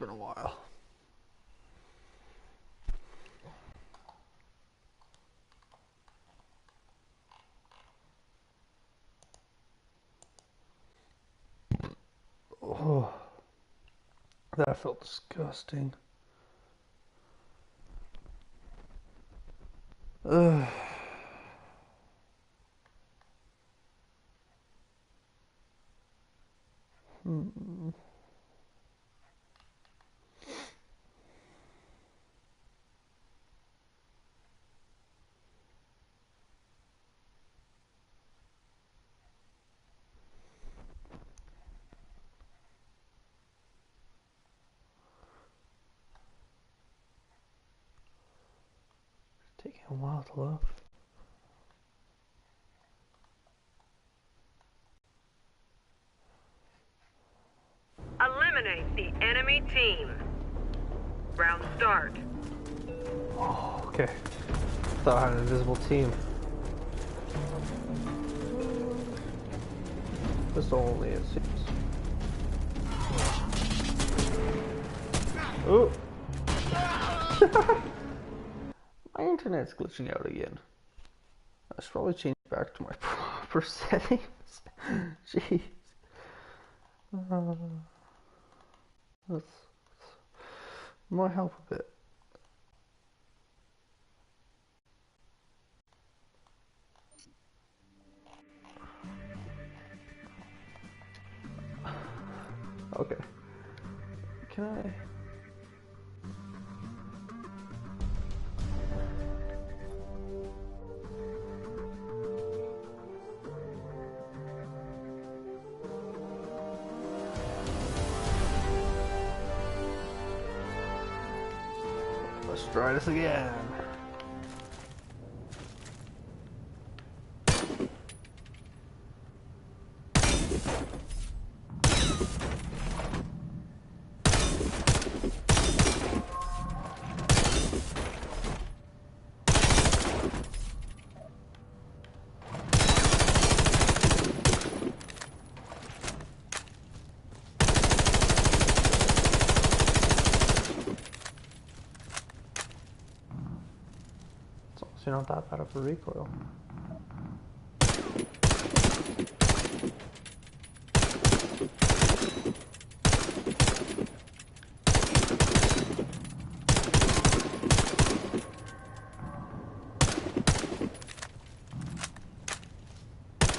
been a while. Oh, that felt disgusting. Ugh. Hmm. It's taking a while to load. Eliminate the enemy team. Round start. Oh, okay. Thought I had an invisible team. This only it seems. Oh! My internet's glitching out again. I should probably change back to my proper settings. Jeez. That might help a bit. Okay. Can I? Let's try this again. It's not that bad of a recoil.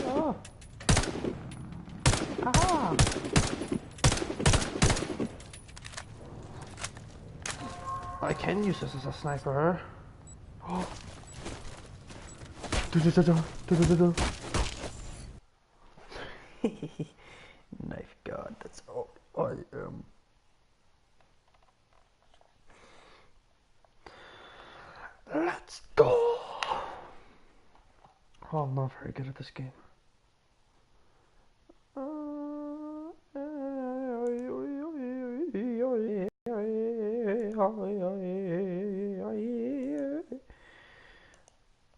Oh. Ah. I can use this as a sniper. Oh. Knife god, that's all I am. Let's go! Oh, I'm not very good at this game.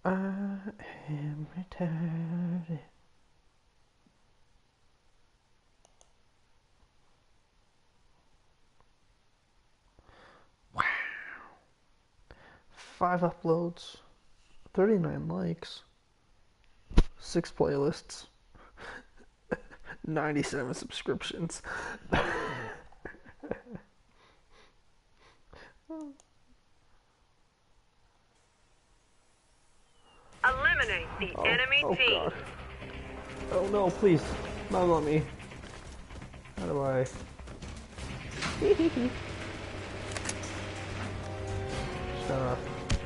I am retarded. Wow. 5 uploads, 39 likes, 6 playlists, 97 subscriptions. Eliminate the enemy team. God. Oh no, please. Not on me. How do I? Just gotta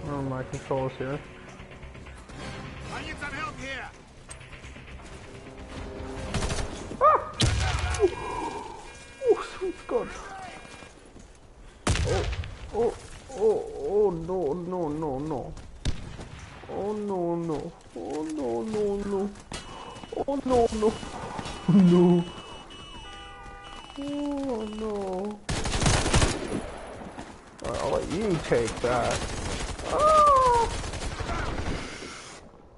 remember my controls here. I need some help here. Ah! Oh, sweet God. Oh, no, no, no, no. Oh, no, no. Oh, no, no, no. Oh, no, no. Oh, no. Oh, no. Alright, I'll let you take that. Oh!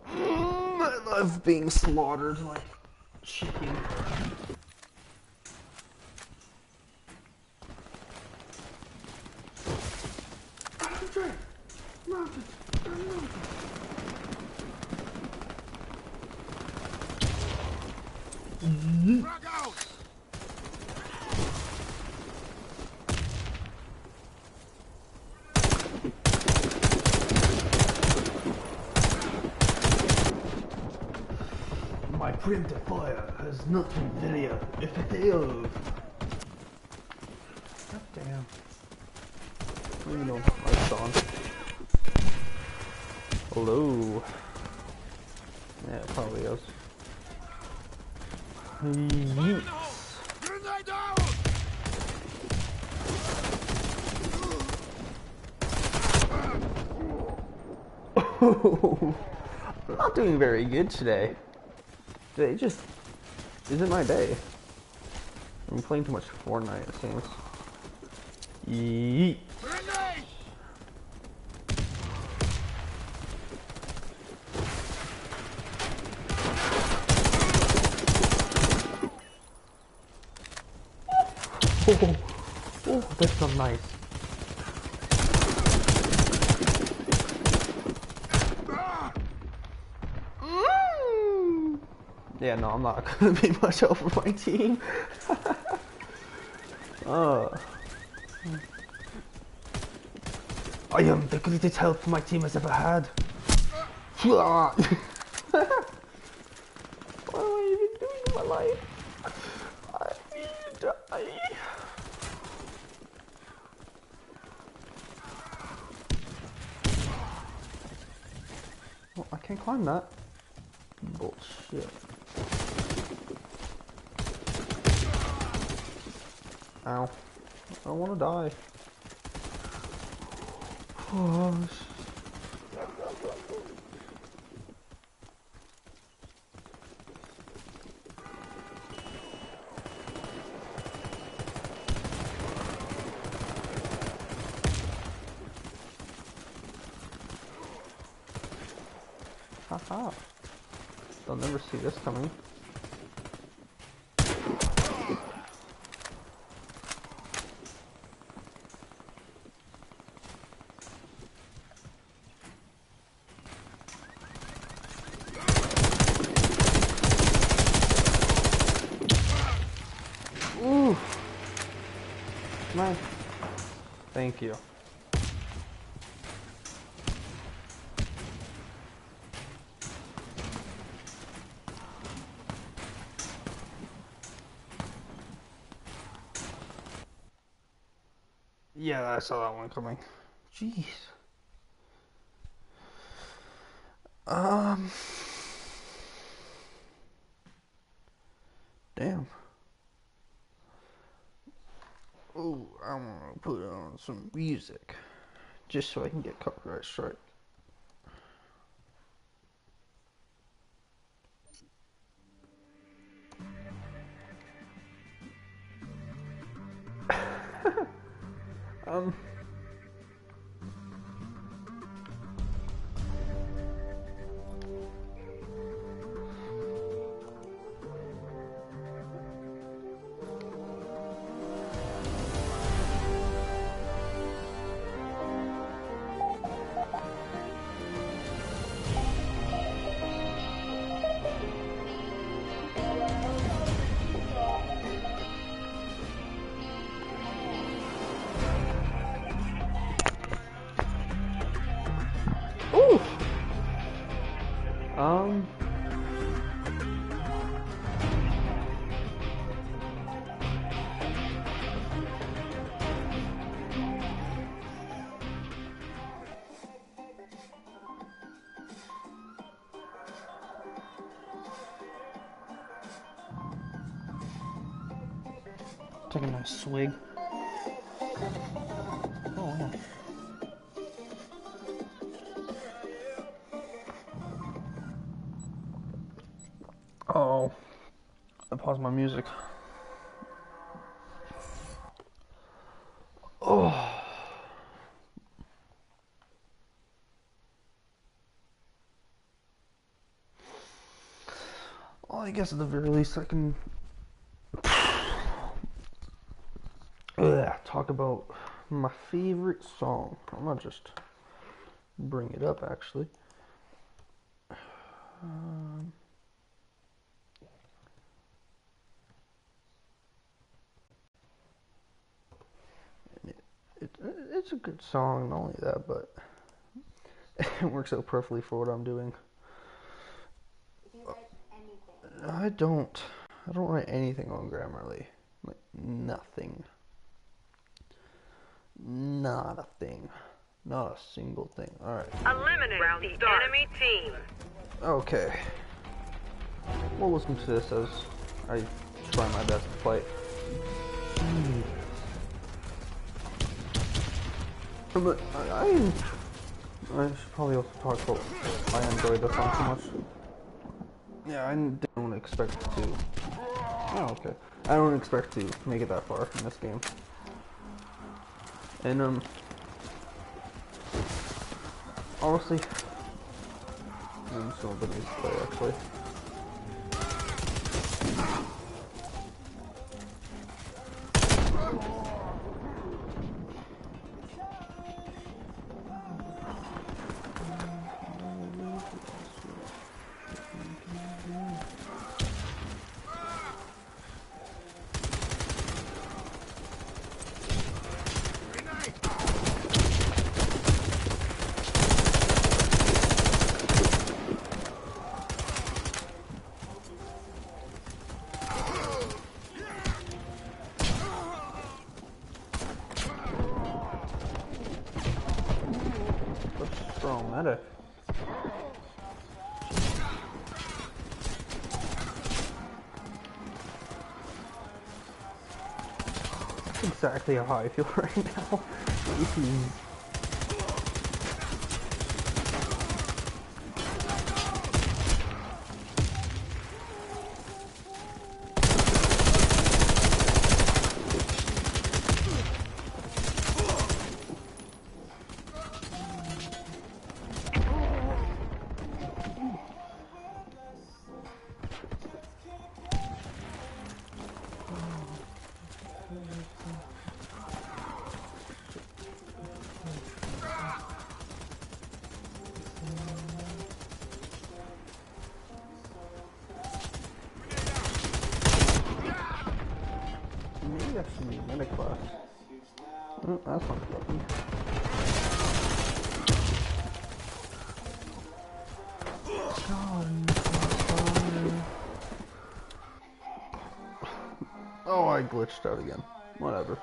I love being slaughtered like chicken. Mounted. Mounted. Frag out! My preemptive fire has not been very effective. God damn. You know, lights on. Hello. Yeah, it probably is. Yeet. Grenade out! I'm not doing very good today. Today just isn't my day. I'm playing too much Fortnite, it seems. Yeet. Grenade! Oh, that's so nice. Yeah, no, I'm not gonna be much help for my team. I am the greatest help my team has ever had. What am I even doing in my life? I need to die. Oh, I can't climb that. Bullshit. Ow. I don't want to die. Oh, haha. They'll never see this coming. Ooh. Nice. Thank you. Yeah, I saw that one coming. Jeez. Damn. Oh, I'm gonna put on some music just so I can get copyright strike. um. Ooh. Um. Take a nice swig. Oh, yeah. Oh, I paused my music. Oh. Well, I guess at the very least I can talk about my favorite song. I'm not just bring it up actually. Um, it's a good song, not only that, but it works out perfectly for what I'm doing. Do you write anything? I don't write anything on Grammarly. Like, nothing. Not a thing. Not a single thing. Alright. Eliminate the enemy team. Okay. We'll listen to this as I try my best to fight. But I should probably also talk about I enjoyed the song so much. Yeah, I don't expect to. Oh, okay. I don't expect to make it that far in this game. And honestly, I'm still the music play actually. Strong medic. That's exactly how I feel right now. Maybe I should be medic class. Oh, that's not lucky. Oh, I glitched out again. Whatever.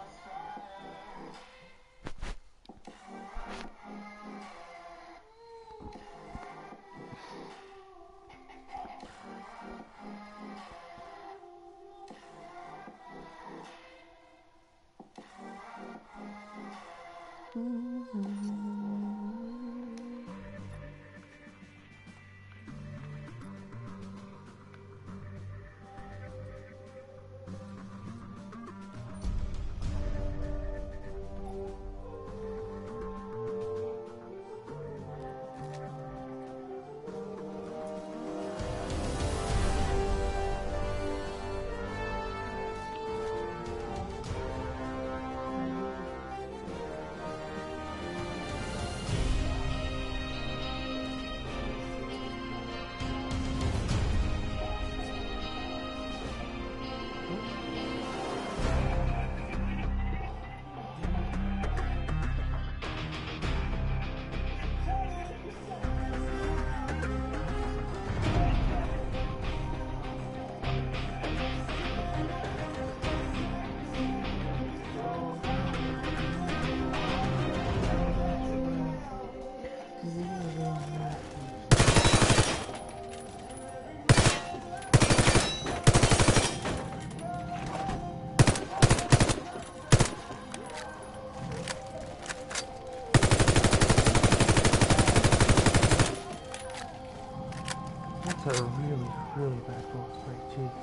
That's a really, really bad goal strike, jeez.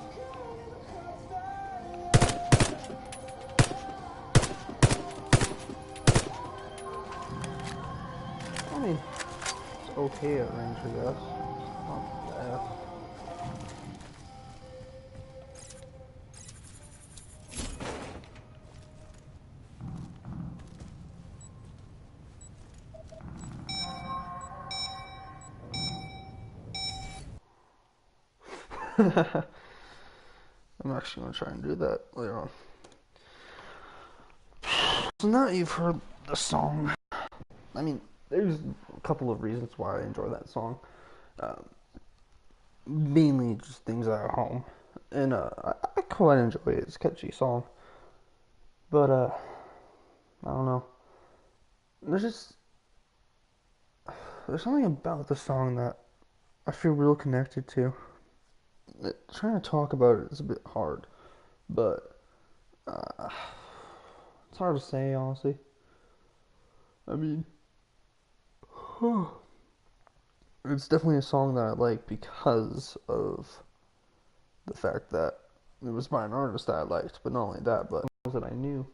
I mean, it's okay at range, I guess. Not bad. I'm actually gonna try and do that later on. So now you've heard the song. I mean, there's a couple of reasons why I enjoy that song. Mainly just things at home, and I quite enjoy it. It's a catchy song, but I don't know. There's something about the song that I feel real connected to. Trying to talk about it is a bit hard, but it's hard to say honestly. I mean, it's definitely a song that I like because of the fact that it was by an artist that I liked, but not only that, but that I knew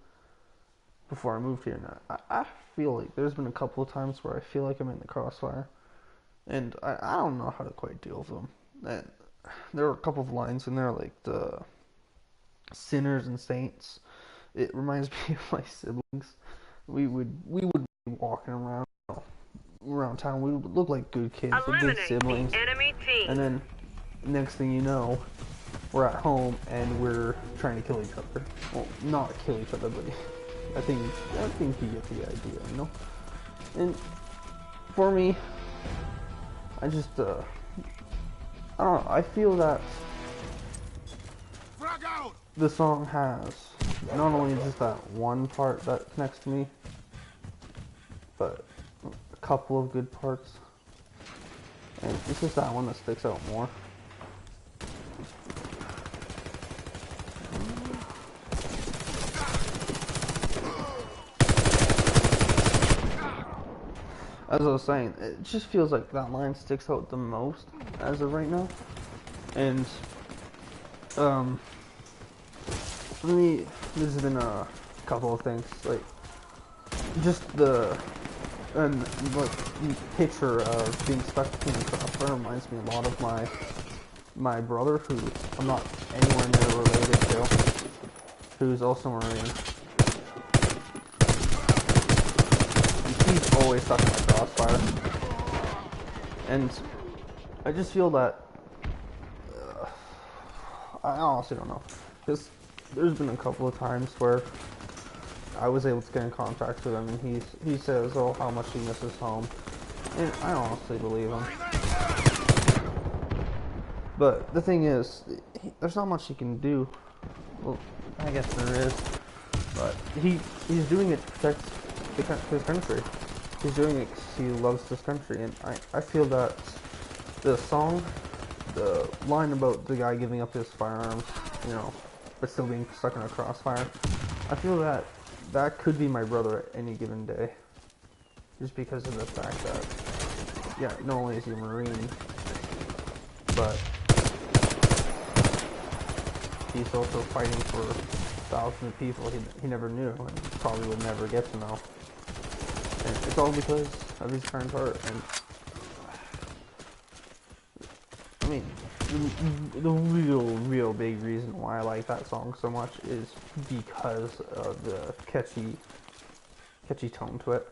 before I moved here. Now, I feel like there's been a couple of times where I feel like I'm in the crossfire, and I don't know how to quite deal with them. And there are a couple of lines in there, like the sinners and saints. It reminds me of my siblings. We would be walking around town. We would look like good kids, like good Eliminate siblings, the enemy team. and then next thing you know, we're at home and we're trying to kill each other. Well, not kill each other, but I think you get the idea, you know. And for me, I just I don't know. I feel that Frag out! the song has not only just that one part that connects to me, but a couple of good parts. And it's just that one that sticks out more. As I was saying, it just feels like that line sticks out the most as of right now. And for me, there's been a couple of things, like just the picture of being stuck between the crossfire reminds me a lot of my brother, who I'm not anywhere near related to, who's also Marine. He's always stuck in the crossfire, and I just feel that I honestly don't know, because there's been a couple of times where I was able to get in contact with him, and he says, "Oh, how much he misses home," and I honestly believe him. But the thing is, there's not much he can do. Well, I guess there is, but he's doing it to protect his country. He's doing it because he loves this country, and I feel that the song, the line about the guy giving up his firearms, you know, but still being stuck in a crossfire, I feel that that could be my brother at any given day, just because of the fact that, yeah, not only is he a Marine, but he's also fighting for thousands of people he never knew and probably would never get to know. And it's all because of his kind heart. And I mean, the real big reason why I like that song so much is because of the catchy tone to it.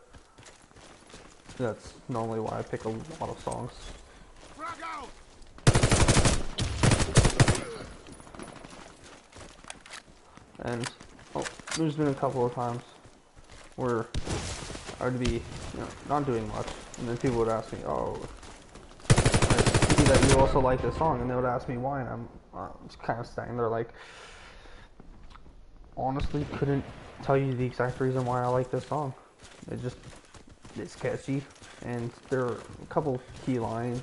That's normally why I pick a lot of songs. Frag out! And there's been a couple of times where I would be, not doing much, and then people would ask me, "Oh, I see that you also like this song," and they would ask me why, and I'm just kind of standing there like, honestly, couldn't tell you the exact reason why I like this song. It's catchy, and there are a couple key lines.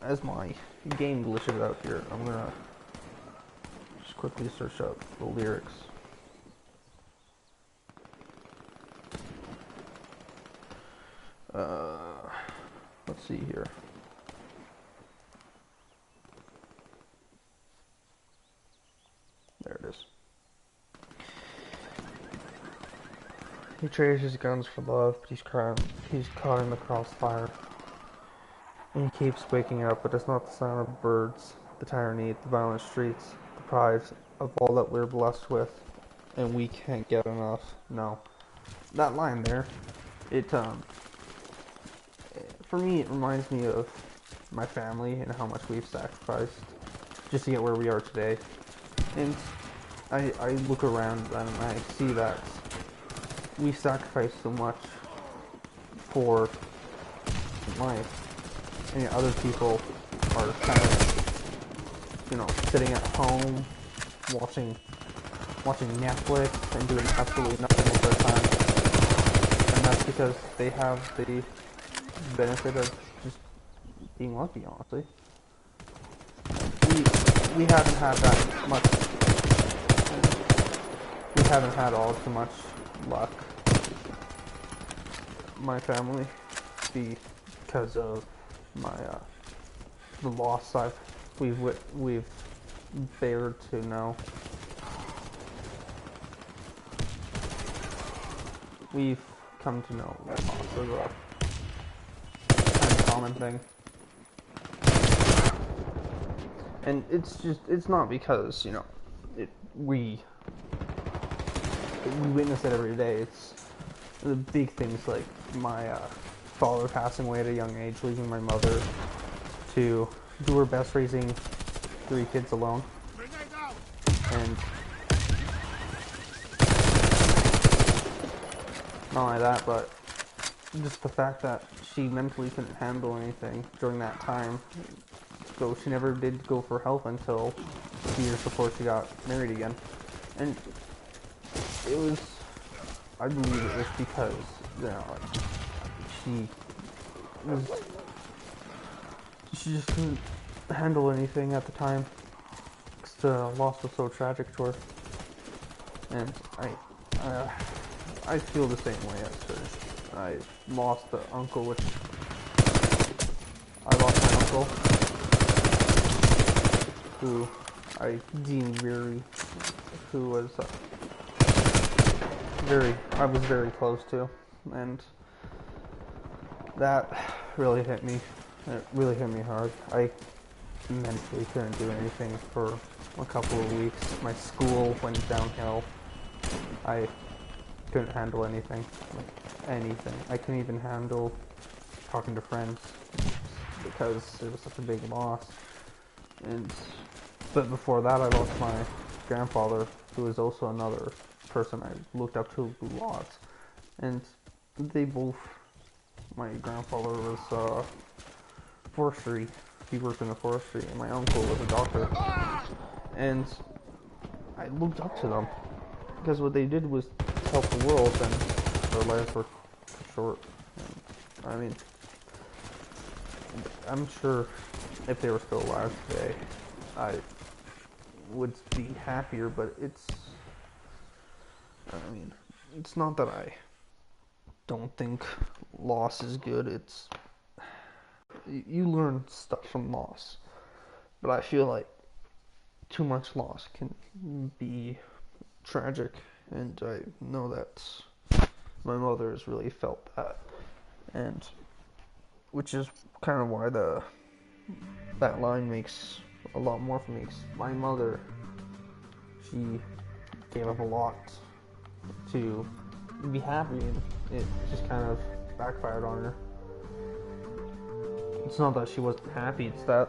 As my game glitches out here, I'm gonna just quickly search up the lyrics. Let's see here. There it is. He trades his guns for love, but he's caught in the crossfire. And he keeps waking up, but it's not the sound of birds, the tyranny, the violent streets, the pride of all that we're blessed with, and we can't get enough. No. That line there, for me, it reminds me of my family and how much we've sacrificed just to get where we are today. And I look around and I see that we sacrifice so much for life, and other people are kind of, sitting at home watching Netflix and doing absolutely nothing with their time, and that's because they have the benefit of just being lucky. Honestly, we haven't had that much. We haven't had all too much luck. My family, because of my the loss we've bared to know. We've come to know that loss is a kind of common thing. And it's not because, we witness it every day. It's the big things like my father passing away at a young age, leaving my mother to do her best raising 3 kids alone. And not only that, but just the fact that she mentally couldn't handle anything during that time. So she never did go for help until 2 years before she got married again. And I believe it was because, she just couldn't handle anything at the time. The loss was so tragic to her. And I feel the same way as her. I lost my uncle, who I deemed I was very close to, and that really hit me. It really hit me hard. I mentally couldn't do anything for a couple of weeks. My school went downhill. I couldn't handle anything. I couldn't even handle talking to friends because it was such a big loss. But before that, I lost my grandfather, who was also another person I looked up to who lost. And my grandfather was forestry. He worked in the forestry, and my uncle was a doctor. And I looked up to them because what they did was help the world, and their lives were short. And, I'm sure if they were still alive today, I would be happier, but it's not that I don't think loss is good. You learn stuff from loss, but I feel like too much loss can be tragic, and I know that my mother has really felt that, and which is kind of why that line makes a lot more for me. 'Cause my mother, she gave up a lot to be happy, and it just kind of backfired on her. It's not that she wasn't happy, it's that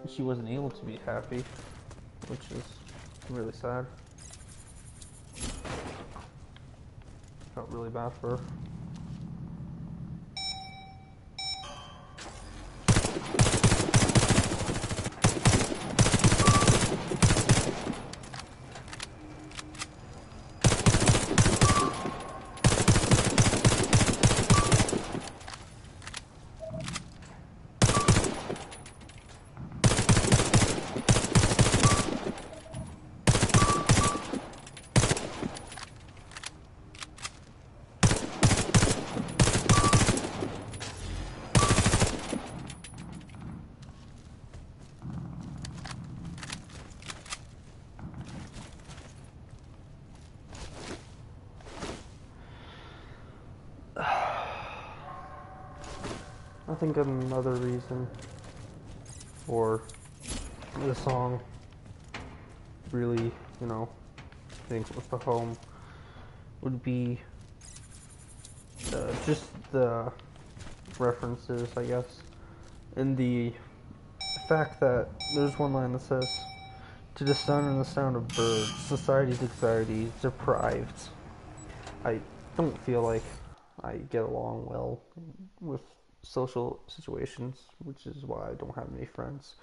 she wasn't able to be happy, which is really sad. Felt really bad for her. I think another reason for the song really, being close to home would be just the references, I guess, And the fact that there's one line that says, "To the sun and the sound of birds, society's anxiety deprived." I don't feel like I get along well with social situations, which is why I don't have many friends.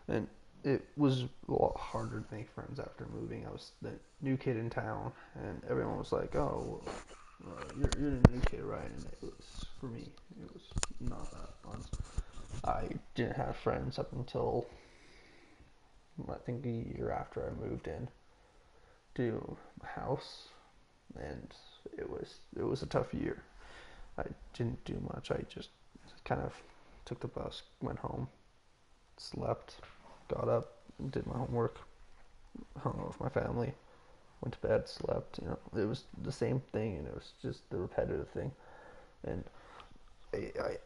And it was a lot harder to make friends after moving. I was the new kid in town, and everyone was like, "Oh, you're the new kid, right?" And it was, for me, it was not that fun. I didn't have friends up until I think a year after I moved in to a house, and it was a tough year. I didn't do much. I just kind of took the bus, went home, slept, got up, did my homework, hung out with my family, went to bed, slept. It was the same thing, and it was just the repetitive thing. And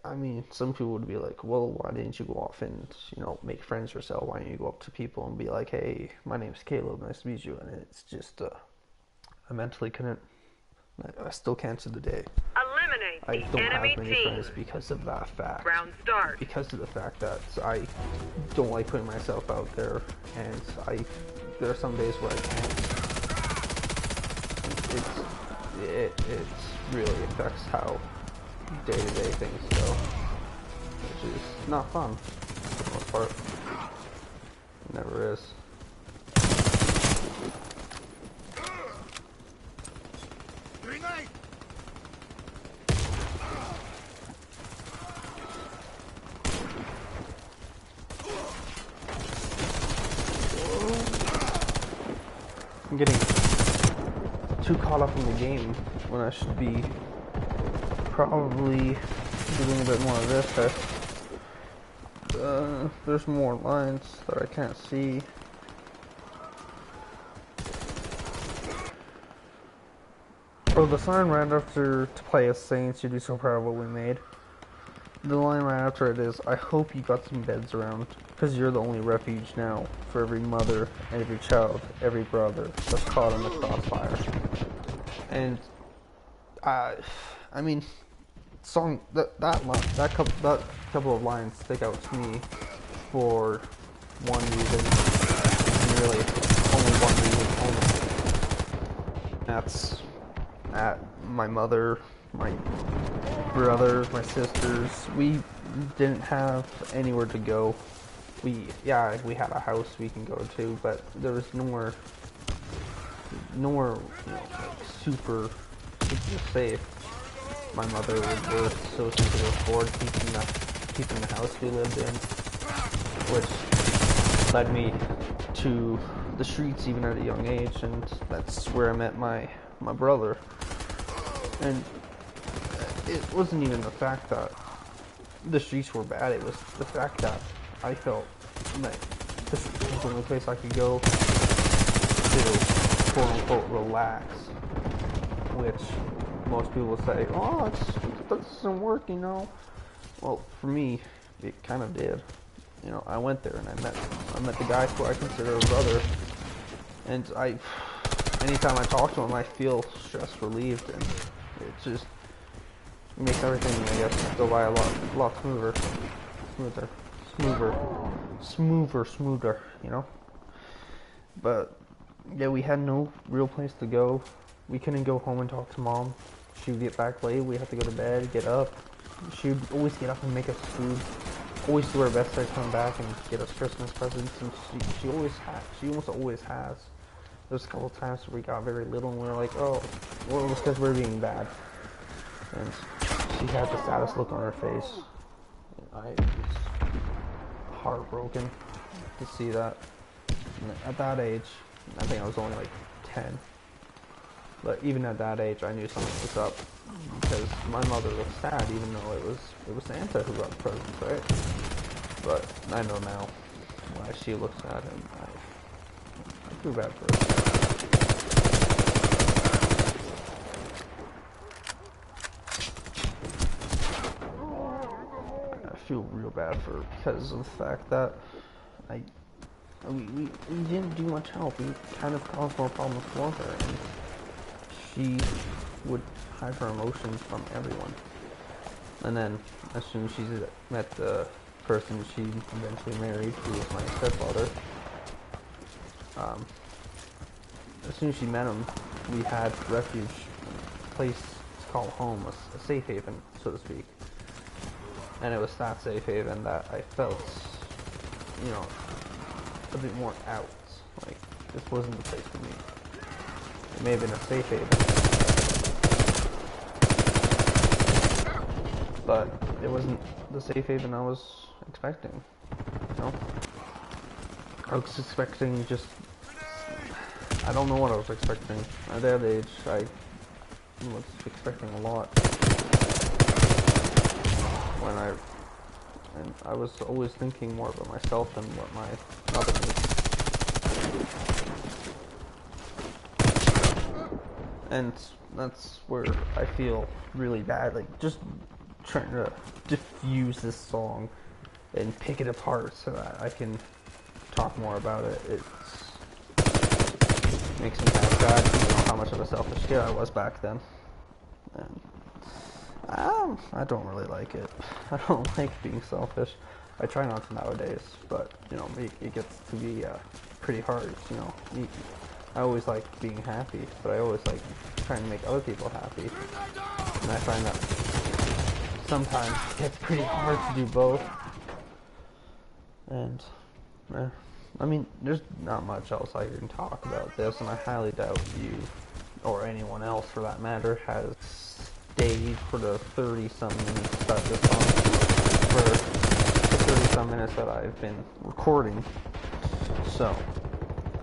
I mean, some people would be like, "Well, why didn't you go off and make friends yourself? Why didn't you go up to people and be like, 'Hey, my name's Caleb, nice to meet you?'" And it's just I mentally couldn't. I still can't to the day. Eliminate I the don't enemy have many team. friends because of that fact. Round start. Because of the fact that I don't like putting myself out there, and there are some days where I can't. It really affects how day-to-day things go, which is not fun for the most part. It never is. Grenade! I'm getting too caught up in the game when I should be probably doing a bit more of this. There's more lines that I can't see. Oh, the sign right after "To play as Saints, you'd be so proud of what we made." The line right after it is, "I hope you got some beds around, because you're the only refuge now for every mother, every child, every brother that's caught in the crossfire." And I mean, song that couple of lines stick out to me for one reason, and really only one reason only. That's at my mother, my brothers, my sisters. We didn't have anywhere to go. We had a house we can go to, but there was nowhere like super safe. My mother would work so she could afford keeping the house we lived in, which led me to the streets even at a young age, and that's where I met my brother. And it wasn't even the fact that the streets were bad, it was the fact that I felt that this was the only place I could go to, quote unquote, relax, which most people say, "Oh, that doesn't work, Well, for me, it kind of did. I went there and I met the guy who I consider a brother, and anytime I talk to him, I feel stress relieved, and it just makes everything, I guess, go by a lot smoother, But yeah, we had no real place to go. We couldn't go home and talk to Mom. She would get back late. We had to go to bed, get up. She would always get up and make us food. Always do her best to come back and get us Christmas presents, and she almost always has. There's a couple of times where we got very little and we were like, "Oh, well, it was because we were being bad." And she had the saddest look on her face. And I was heartbroken to see that. And at that age, I think I was only like 10. But even at that age, I knew something was up, because my mother looked sad, even though it was Santa who got the presents, right? But I know now why she looked sad, and I feel bad for her. I feel real bad for her because of the fact that we didn't do much help. We kind of caused more problems for her, and she would hide her emotions from everyone. And then as soon as she met the person she eventually married, who was my stepfather, as soon as she met him, we had refuge, a place to call home, a safe haven, so to speak. And it was that safe haven that I felt, you know, a bit more out. Like, this wasn't the place for me. It may have been a safe haven, but it wasn't the safe haven I was expecting, you know? I was expecting just, I don't know what I was expecting. At that age, I was expecting a lot. And I was always thinking more about myself than what my mother needs. And that's where I feel really bad, like, just trying to diffuse this song and pick it apart so that I can talk more about it. It makes me kind of sad to know how much of a selfish kid I was back then. And I don't really like it. I don't like being selfish. I try not to nowadays, but, you know, it gets to be pretty hard, you know. I always like being happy, but I always like trying to make other people happy. And I find that sometimes it gets pretty hard to do both. And, I mean, there's not much else I can talk about this, and I highly doubt you, or anyone else for that matter, has stayed for the 30-some minutes that this song, for the 30-some minutes that I've been recording. So,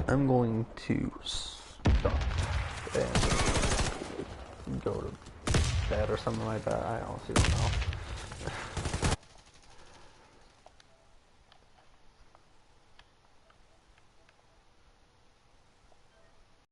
I'm going to stop and go to bed or something like that. I honestly don't know.